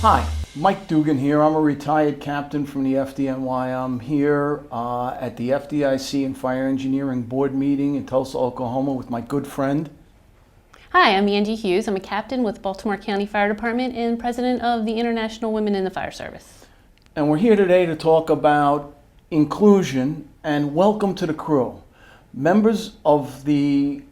Hi, Mike Dugan here. I'm a retired captain from the FDNY. I'm here at the FDIC and Fire Engineering Board meeting in Tulsa, Oklahoma with my good friend. Hi, I'm Angie Hughes. I'm a captain with Baltimore County Fire Department and president of the International Women in the Fire Service. And we're here today to talk about inclusion and welcome to the crew. Members of the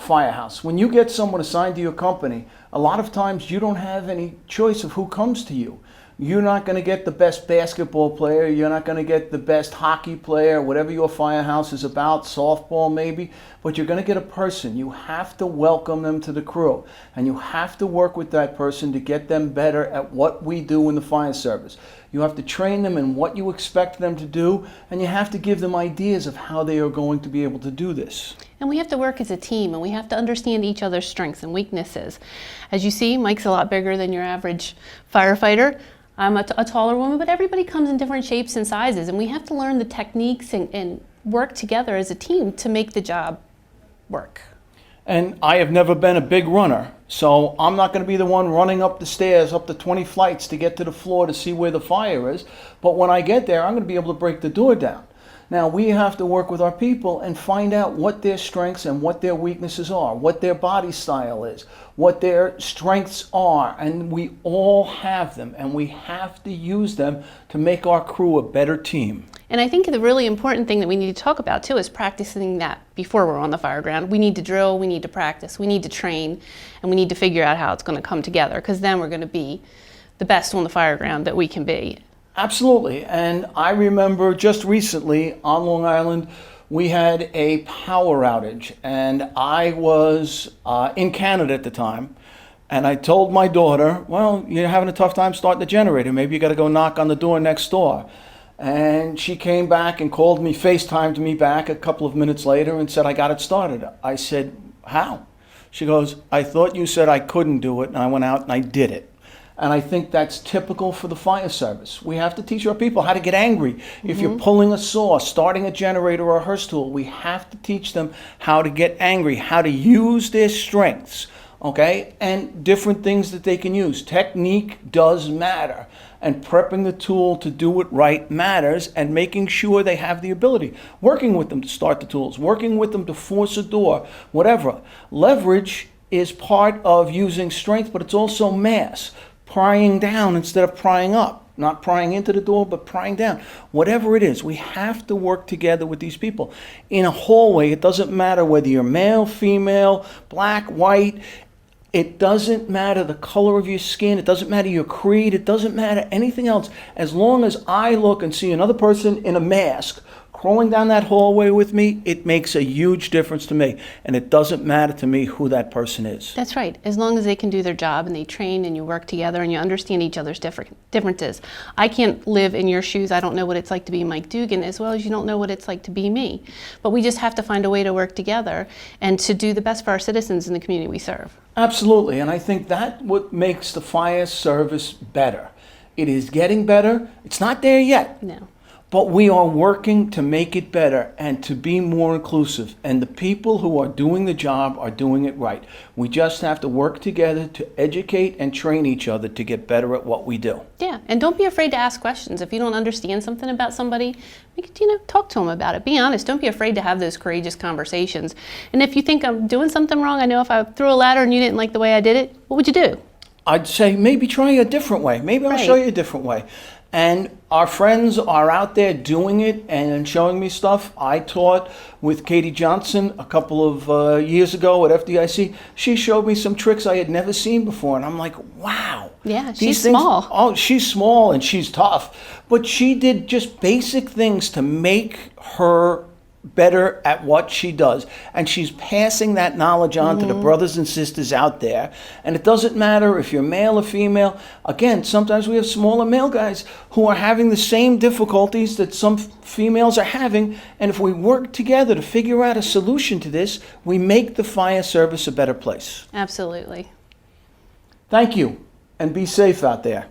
firehouse. When you get someone assigned to your company, a lot of times you don't have any choice of who comes to you. You're not going to get the best basketball player, you're not going to get the best hockey player, whatever your firehouse is about, softball maybe, but you're going to get a person. You have to welcome them to the crew, and you have to work with that person to get them better at what we do in the fire service. You have to train them in what you expect them to do, and you have to give them ideas of how they are going to be able to do this. And we have to work as a team, and we have to understand each other's strengths and weaknesses. As you see, Mike's a lot bigger than your average firefighter. I'm a taller woman, but everybody comes in different shapes and sizes, and we have to learn the techniques and work together as a team to make the job work. And I have never been a big runner, so I'm not going to be the one running up the stairs, up the 20 flights to get to the floor to see where the fire is. But when I get there, I'm going to be able to break the door down. Now, we have to work with our people and find out what their strengths and what their weaknesses are, what their body style is, what their strengths are, and we all have them, and we have to use them to make our crew a better team. And I think the really important thing that we need to talk about too is practicing that before we're on the fire ground. We need to drill, we need to practice, we need to train, and we need to figure out how it's going to come together, because then we're going to be the best on the fire ground that we can be. Absolutely, and I remember just recently on Long Island, we had a power outage, and I was in Canada at the time, and I told my daughter, well, you're having a tough time starting the generator, maybe you got to go knock on the door next door. And she came back and called me, FaceTimed me back a couple of minutes later and said, I got it started. I said, how? She goes, I thought you said I couldn't do it, and I went out and I did it. And I think that's typical for the fire service. We have to teach our people how to get angry. If you're pulling a saw, starting a generator or a hearse tool, we have to teach them how to get angry, how to use their strengths, okay? And different things that they can use. Technique does matter. And prepping the tool to do it right matters, and making sure they have the ability. Working with them to start the tools, working with them to force a door, whatever. Leverage is part of using strength, but it's also mass. Prying down instead of prying up. Not prying into the door, but prying down. Whatever it is, we have to work together with these people. In a hallway, it doesn't matter whether you're male, female, black, white. It doesn't matter the color of your skin. It doesn't matter your creed. It doesn't matter anything else. As long as I look and see another person in a mask crawling down that hallway with me, it makes a huge difference to me. And it doesn't matter to me who that person is. That's right. As long as they can do their job and they train and you work together and you understand each other's differences. I can't live in your shoes. I don't know what it's like to be Mike Dugan, as well as you don't know what it's like to be me. But we just have to find a way to work together and to do the best for our citizens in the community we serve. Absolutely. And I think that's what makes the fire service better. It is getting better. It's not there yet. No. But we are working to make it better and to be more inclusive. And the people who are doing the job are doing it right. We just have to work together to educate and train each other to get better at what we do. Yeah, and don't be afraid to ask questions. If you don't understand something about somebody, talk to them about it. Be honest. Don't be afraid to have those courageous conversations. And if you think I'm doing something wrong, I know if I threw a ladder and you didn't like the way I did it, what would you do? I'd say maybe try a different way. Maybe I'll show you a different way. And our friends are out there doing it and showing me stuff. I taught with Katie Johnson a couple of years ago at FDIC. She showed me some tricks I had never seen before. And I'm like, wow. Yeah, she's small. Oh, she's small and she's tough. But she did just basic things to make her better at what she does, and she's passing that knowledge on to the brothers and sisters out there. And it doesn't matter if you're male or female. Again, sometimes we have smaller male guys who are having the same difficulties that some females are having, and if we work together to figure out a solution to this, we make the fire service a better place. Absolutely. Thank you, and be safe out there.